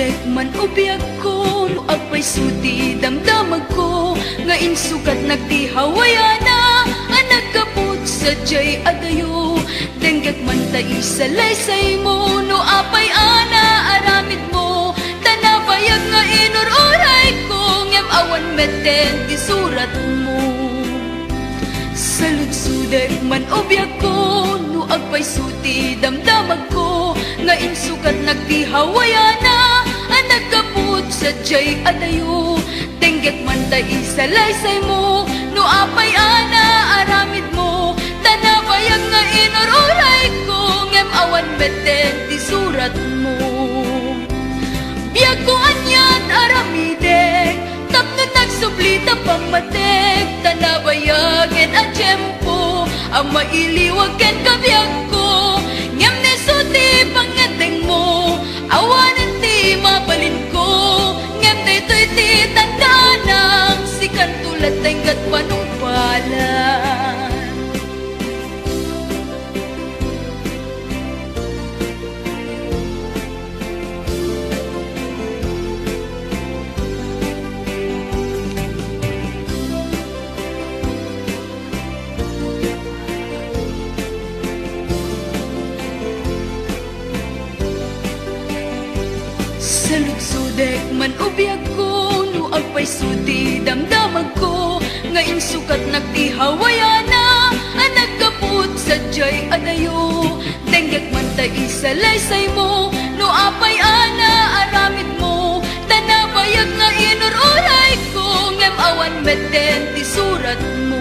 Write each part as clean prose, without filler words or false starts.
Suldek man ubiyag ko, no agpay suti damdamag ko, nga insukat nagtihawayana, ang nagkaput sa jay adayo. Denggak man ta'i sa laysay mo, no apay ana aramid mo, tanabayag nga inururay ko, ngem awan meten di surat mo. Saludsudek man ubiyag ko, no agpay suti damdamag ko, nga insukat nagtihawayana, ang nagkaput sa jay adayo. Denggak man ta'i sa laysay mo, no apay ana aramid mo, tanabayag nga inururay ko, ngem awan meten ti surat mo. Biyag ko anyat aramidek, tapno nagsublita pamatek, tanabayagen at tiyempo, ang mailiwag ken kabiyag ko, ngem nesuti pangateng mo, awanan ti mabalin ko, ngem daytoy ti tandaan si kantulat tenggat panungpalan. Saludsudek man ubiyag ko, no agpay suti damdamag ko, nga insukat nagtihawayana, ang nagkaput sa jay adayo. Denggak man ta'i sa laysay mo, no apay ana aramid mo, tanabayag nga inururay ko, ngem awan meten ti surat mo.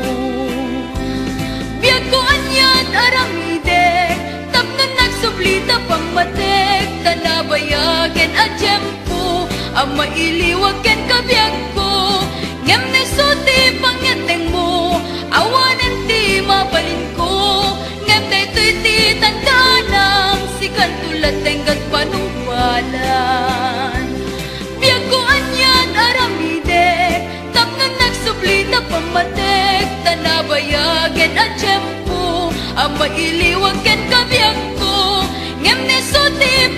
Biyag ko anyat aramidek, tapno nagsublita pamatek, tanabayagen at tiyempo, ang mailiwag ken kabiyag ko, ngem nesuti pangyateng mo, awanan ti mabalin ko, ngem daytoy ti tandaan si kantulat tenggat panungpalan. Biyag ko anyat aramidek, tapno nagsublita pamatek, tanabayagen at tiyempo, ang mailiwag ken kabiyag ko, ngem nesuti